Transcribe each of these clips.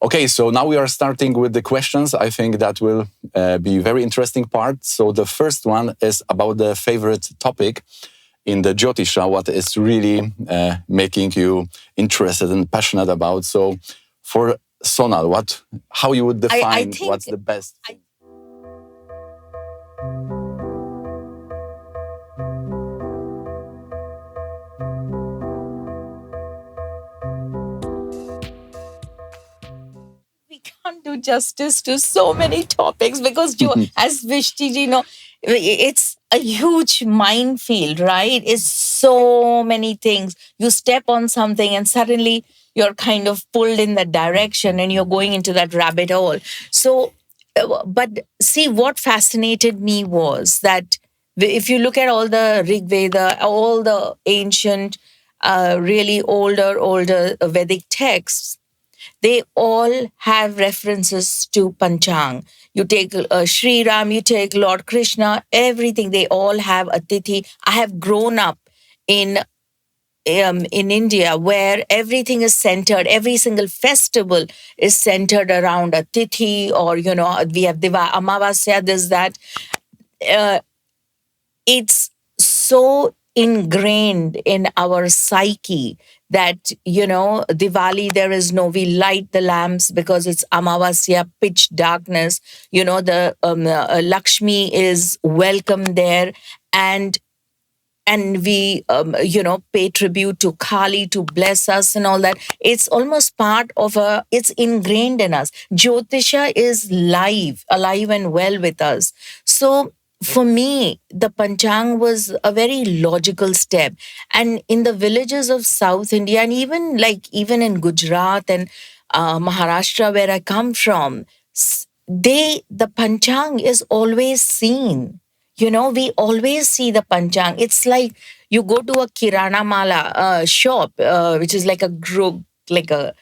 Okay, so now we are starting with the questions. I think that will be a very interesting part. So the first one is about the favorite topic in the Jyotisha, what is really making you interested and passionate about. So for Sonal, how you would define what's the best thing? We can't do justice to so many topics because, as Vishti ji know, it's a huge minefield, right? It's so many things. You step on something and suddenly you're kind of pulled in that direction and you're going into that rabbit hole. So, but see, what fascinated me was that if you look at all the Rig Veda, all the ancient, really older Vedic texts, they all have references to Panchang. You take Sri Ram, you take Lord Krishna, everything, they all have a tithi. I have grown up in India where everything is centered, every single festival is centered around a tithi, or, we have Amavasya, this, that. It's so ingrained in our psyche that, Diwali, there is no, we light the lamps because it's Amavasya, pitch darkness. The Lakshmi is welcome there. And we, pay tribute to Kali to bless us and all that. It's almost part of it's ingrained in us. Jyotisha is alive and well with us. So for me, the Panchang was a very logical step. And in the villages of South India, and even in Gujarat and Maharashtra, where I come from, the Panchang is always seen. We always see the Panchang. It's like you go to a Kirana Mala shop, which is like a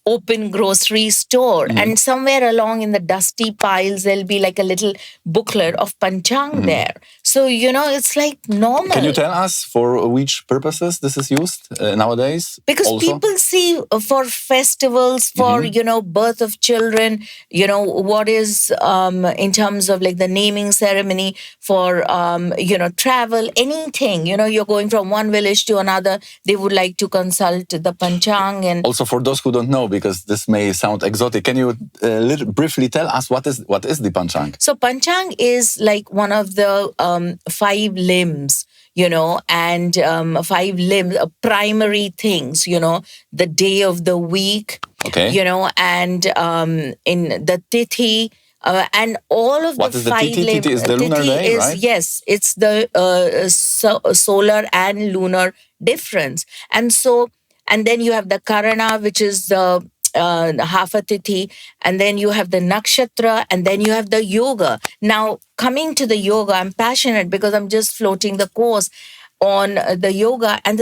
open grocery store, and somewhere along in the dusty piles there'll be like a little booklet of Panchang there. So it's like normal. Can you tell us for which purposes this is used nowadays? Because also, people see for festivals, for birth of children, what is in terms of like the naming ceremony, for travel, anything, you're going from one village to another, they would like to consult the Panchang. And also, for those who don't know, because this may sound exotic, can you briefly tell us what is the Panchang? So Panchang is like one of the 5 limbs, and 5 limbs, primary things, the day of the week, okay, and in the tithi, and all of what the is the 5 tithi? limbs. Tithi is the lunar day, right? Yes, it's the solar and lunar difference. And then you have the Karana, which is the half a tithi, and then you have the nakshatra, and then you have the yoga. Now, coming to the yoga, I'm passionate because I'm just floating the course on the yoga. And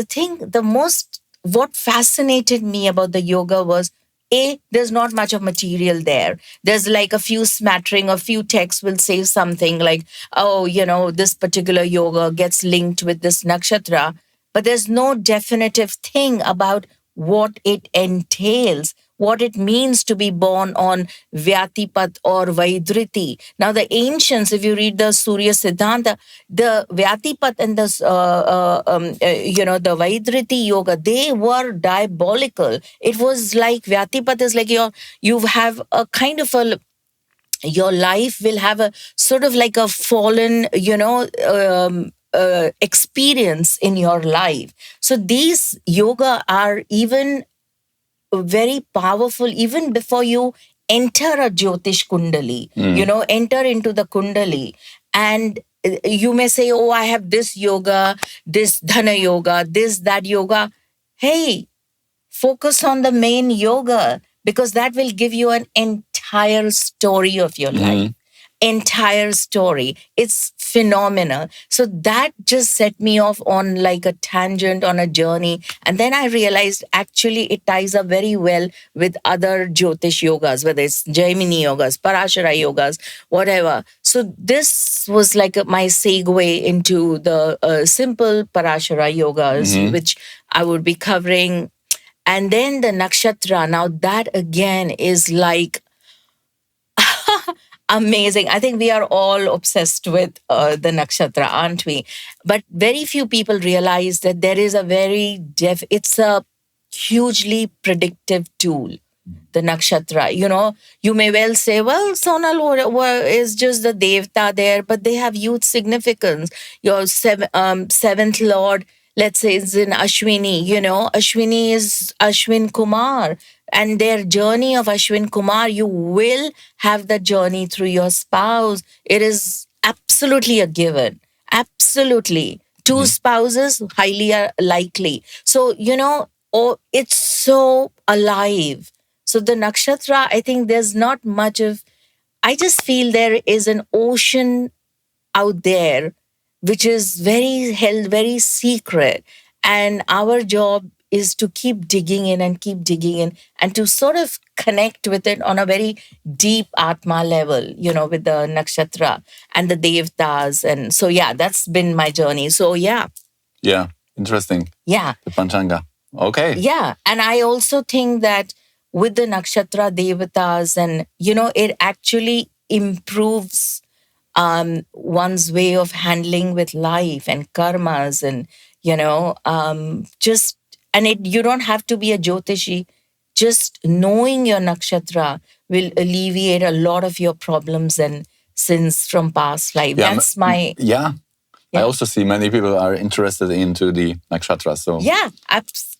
what fascinated me about the yoga was, there's not much of material there. There's like a few smattering, a few texts will say something like, this particular yoga gets linked with this nakshatra. But there's no definitive thing about what it entails, what it means to be born on Vyatipat or Vaidriti. Now, the ancients, if you read the Surya Siddhanta, the Vyatipat and the Vaidriti yoga, they were diabolical. It was like Vyatipat is like you have a kind of your life will have a sort of like a fallen, experience in your life. So these yoga are even very powerful even before you enter a Jyotish Kundali, enter into the Kundali. And you may say, I have this yoga, this Dhana yoga, this, that yoga. Hey, focus on the main yoga, because that will give you an entire story of your life. Entire story. It's phenomenal. So that just set me off on like a tangent, on a journey. And then I realized actually it ties up very well with other Jyotish yogas, whether it's Jaimini yogas, Parashara yogas, whatever. So this was like my segue into the simple Parashara yogas, which I would be covering. And then the nakshatra. Now that again is like amazing. I think we are all obsessed with the nakshatra, aren't we? But very few people realize that there is a very it's a hugely predictive tool, the nakshatra. You may well say, well, Sonal is just the devta there, but they have huge significance. Your seventh lord, let's say, is in Ashwini. Ashwini is Ashwin Kumar. And their journey of Ashwin Kumar, you will have that journey through your spouse. It is absolutely a given. Absolutely. Two spouses, highly likely. So, it's so alive. So the nakshatra, I think there's not much of, I just feel there is an ocean out there which is held very secret. And our job is to keep digging in and to sort of connect with it on a very deep Atma level, with the nakshatra and the devtas. And so, yeah, that's been my journey. So, yeah. Yeah, interesting. Yeah. The Panchanga. Okay. Yeah. And I also think that with the nakshatra devatas, and, it actually improves one's way of handling with life and karmas and, you don't have to be a Jyotishi. Just knowing your nakshatra will alleviate a lot of your problems and sins from past life. Yeah, That's my... Yeah. I also see many people are interested into the nakshatra. So yeah,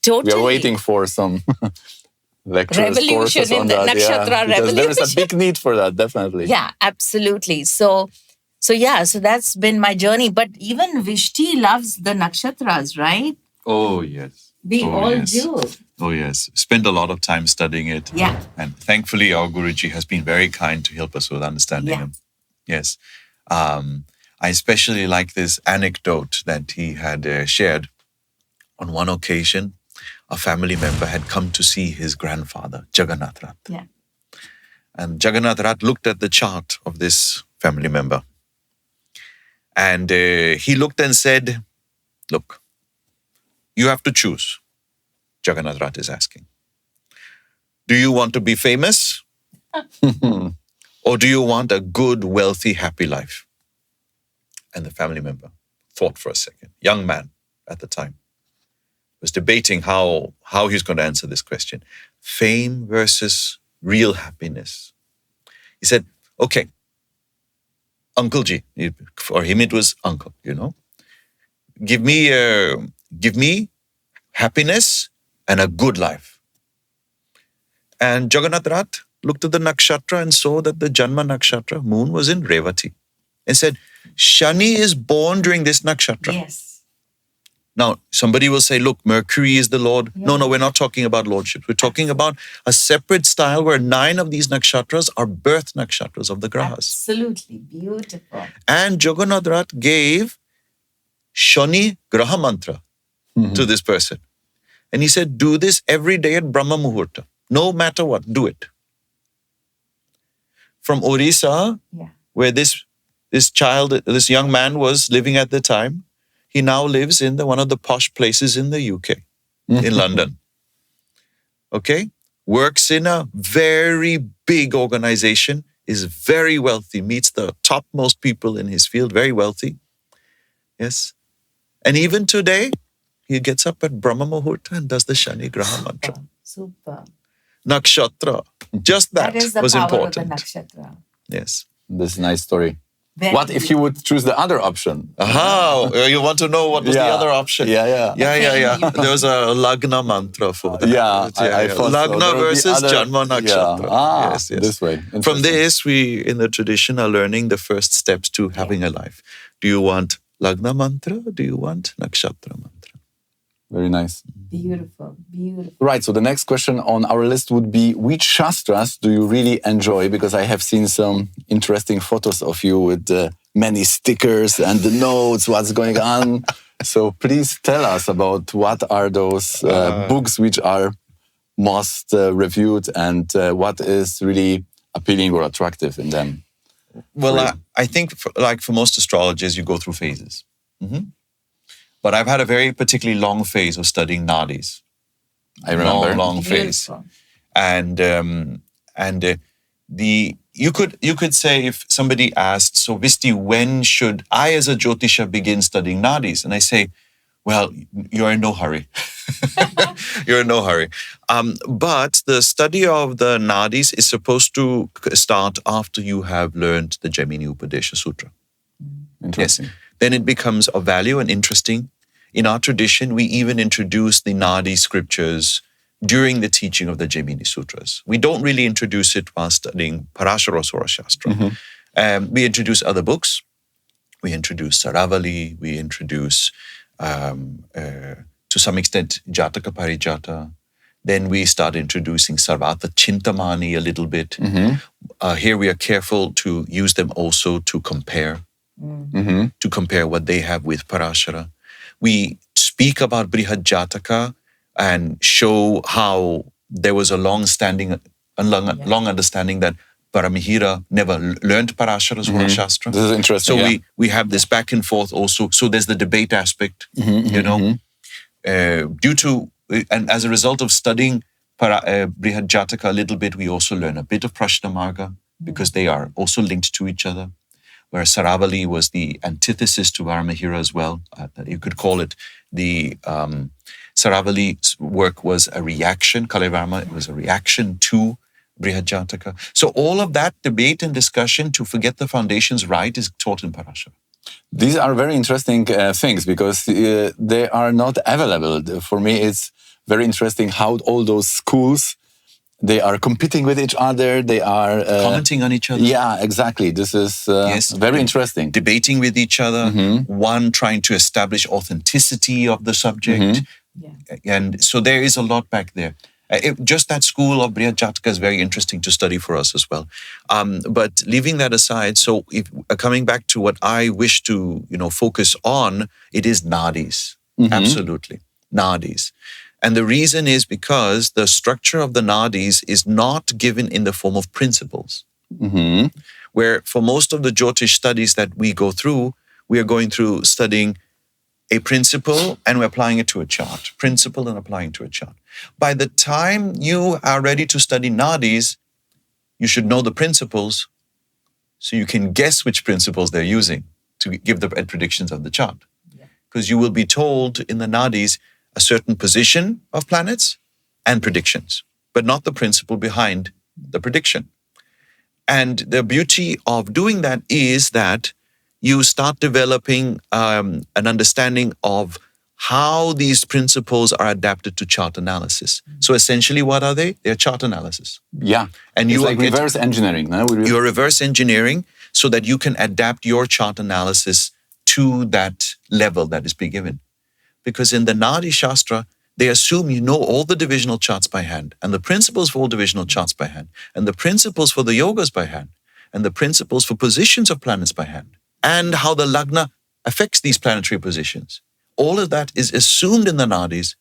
totally. We are waiting for some lectures, revolution courses in on the that. nakshatra Because revolution. there is a big need for that, definitely. Yeah, absolutely. So that's been my journey. But even Vishti loves the nakshatras, right? Oh, yes. We all do. Oh, yes. Spend a lot of time studying it. Yeah. And thankfully, our Guruji has been very kind to help us with understanding them. Yes. I especially like this anecdote that he had shared. On one occasion, a family member had come to see his grandfather, Jagannath Rath. Yeah. And Jagannath Rath looked at the chart of this family member. And he looked and said, look, you have to choose. Jagannath Rath is asking. Do you want to be famous? Or do you want a good, wealthy, happy life? And the family member thought for a second. Young man at the time was debating how he's going to answer this question. Fame versus real happiness. He said, okay, Uncle Ji, for him it was uncle, Give me happiness and a good life. And Jagannath Rath looked at the nakshatra and saw that the Janma nakshatra, moon, was in Revati. And said, Shani is born during this nakshatra. Yes. Now, somebody will say, look, Mercury is the Lord. Yeah. No, we're not talking about lordship. We're talking about a separate style where 9 of these nakshatras are birth nakshatras of the grahas. Absolutely. Beautiful. And Jagannath Rath gave Shani Graha mantra to this person. And he said, do this every day at Brahma Muhurta. No matter what, do it. From Orissa, where this young man was living at the time, he now lives in one of the posh places in the UK, in London. Okay? Works in a very big organization, is very wealthy, meets the topmost people in his field, very wealthy. Yes. And even today, he gets up at Brahma Muhurta and does the Shani Graha mantra. Super. Nakshatra. Just that is the was power important. Of the nakshatra. Yes. This is a nice story. What if you would choose the other option? Aha, you want to know what was the other option? Yeah. There was a Lagna mantra for that. I thought Lagna so. versus Janma Nakshatra. Yes. This way. From this, we, in the tradition, are learning the first steps to having a life. Do you want Lagna mantra or do you want Nakshatra mantra? Very nice. Beautiful. Right, so the next question on our list would be, which shastras do you really enjoy? Because I have seen some interesting photos of you with many stickers and the notes, what's going on. So please tell us about what are those books which are most reviewed and what is really appealing or attractive in them. Well, I think for most astrologers, you go through phases. But I've had a very particularly long phase of studying nadis. I remember. Long phase. And you could say, if somebody asked, so Visti, when should I as a Jyotisha begin studying nadis? And I say, well, you're in no hurry. You're in no hurry. But the study of the nadis is supposed to start after you have learned the Jaimini Upadesha Sutra. Interesting. Yes. Then it becomes of value and interesting. In our tradition, we even introduce the Nadi scriptures during the teaching of the Jaimini Sutras. We don't really introduce it while studying Parashara Sura Shastra. We introduce other books. We introduce Saravali. We introduce, to some extent, Jataka Parijata. Then we start introducing Sarvata Chintamani a little bit. Here we are careful to use them also to compare. To compare what they have with Parashara. We speak about Brihad Jataka and show how there was a long understanding that Paramihira never learned Parashara's Sura Shastra. This is interesting. So we have this back and forth also. So there's the debate aspect, due to, and as a result of studying Brihad Jataka a little bit, we also learn a bit of Prashna Marga because they are also linked to each other. Where Saravali was the antithesis to Varamahira as well. You could call it the Saravali's work was a reaction. Kalevarma was a reaction to Brihajataka. So all of that debate and discussion to forget the foundations right is taught in Parashara. These are very interesting things because they are not available. For me, it's very interesting how all those schools, they are competing with each other. They are commenting on each other. Yeah, exactly. This is very interesting. Debating with each other. One trying to establish authenticity of the subject. And so there is a lot back there. Just that school of Brihajataka is very interesting to study for us as well. But leaving that aside, so if coming back to what I wish to focus on, it is nadis. Absolutely, nadis. And the reason is because the structure of the nadis is not given in the form of principles. Where for most of the Jyotish studies that we go through, we are going through studying a principle and we're applying it to a chart. Principle and applying to a chart. By the time you are ready to study nadis, you should know the principles so you can guess which principles they're using to give the predictions of the chart. Because you will be told in the nadis a certain position of planets and predictions, but not the principle behind the prediction. And the beauty of doing that is that you start developing an understanding of how these principles are adapted to chart analysis. So essentially, what are they? They're chart analysis. Yeah, and it's like reverse engineering. No? You're reverse engineering so that you can adapt your chart analysis to that level that is being given. Because in the Nadi Shastra, they assume you know all the divisional charts by hand, and the principles for all divisional charts by hand, and the principles for the yogas by hand, and the principles for positions of planets by hand, and how the lagna affects these planetary positions. All of that is assumed in the nadis.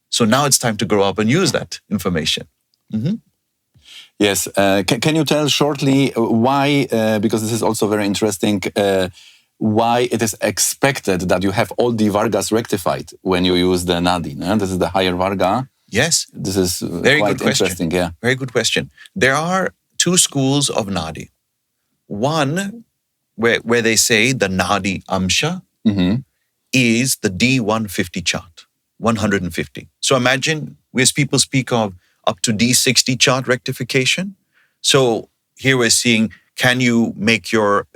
So now it's time to grow up and use that information. Yes. Can you tell shortly why, because this is also very interesting, why it is expected that you have all the Vargas rectified when you use the Nadi? No? This is the higher Varga. Yes. This is very quite good question. Interesting. Yeah. Very good question. There are two schools of Nadi. One, where they say the Nadi Amsha is the D150 chart, 150. So imagine, as people speak of up to D60 chart rectification. So here we're seeing, can you make your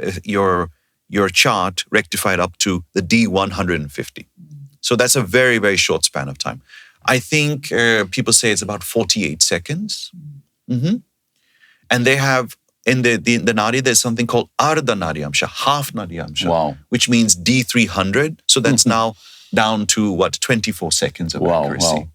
chart rectified up to the D150? So that's a very, very short span of time. I think people say it's about 48 seconds. And they have, in the Nadi, there's something called Ardha Nadi Amsha, half Nadi Amsha, which means D300. So that's now down to 24 seconds of accuracy.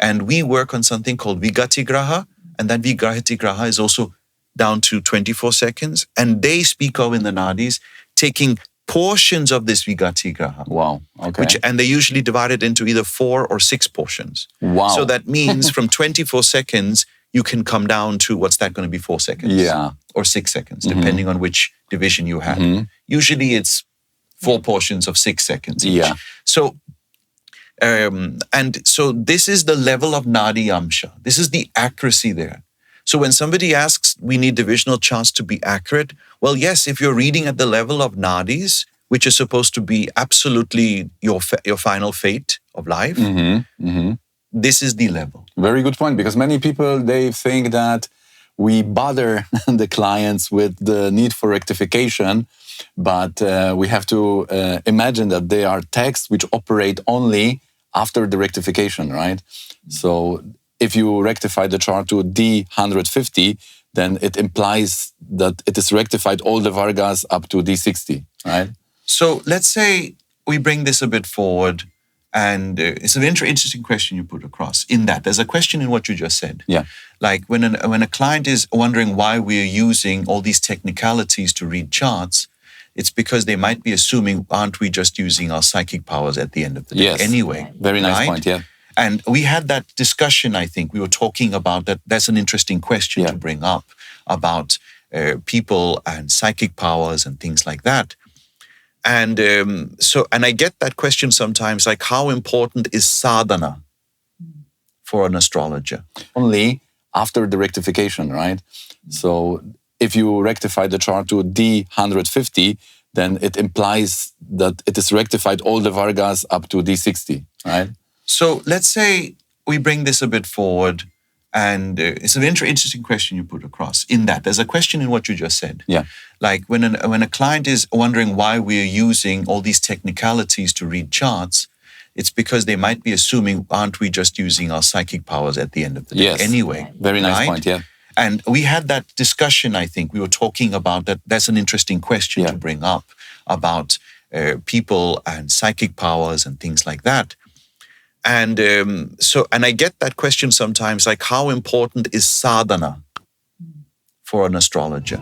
And we work on something called Vigati Graha, and that Vigati Graha is also down to 24 seconds. And they speak of in the Nadis taking portions of this Vigati Graha. And they usually divide it into either 4 or 6 portions. So that means from 24 seconds, you can come down to, what's that going to be, 4 seconds? Or 6 seconds, depending on which division you have. Usually it's 4 portions of 6 seconds each. So And so this is the level of Nadi Amsha. This is the accuracy there. So when somebody asks, we need divisional charts to be accurate, well, yes, if you're reading at the level of Nadis, which is supposed to be absolutely your final fate of life, this is the level. Very good point, because many people, they think that we bother the clients with the need for rectification, but we have to imagine that they are texts which operate only after the rectification, right? So if you rectify the chart to D150, then it implies that it is rectified all the Vargas up to D60, right? So let's say we bring this a bit forward, and it's an interesting question you put across in that. There's a question in what you just said. Yeah. Like when a client is wondering why we're using all these technicalities to read charts, it's because they might be assuming, aren't we just using our psychic powers at the end of the day anyway? Very nice right? point, yeah. And we had that discussion, I think. We were talking about that. That's an interesting question to bring up about people and psychic powers and things like that. And and I get that question sometimes, like how important is sadhana for an astrologer? Only after the rectification, right? So if you rectify the chart to D150, then it implies that it is rectified all the Vargas up to D60, right? So let's say we bring this a bit forward, and it's an interesting question you put across in that. There's a question in what you just said. Yeah. Like when a client is wondering why we're using all these technicalities to read charts, it's because they might be assuming, aren't we just using our psychic powers at the end of the day anyway? Very nice right? point, yeah. And we had that discussion, I think. We were talking about that. That's an interesting question to bring up about people and psychic powers and things like that. And and I get that question sometimes, like how important is sadhana for an astrologer?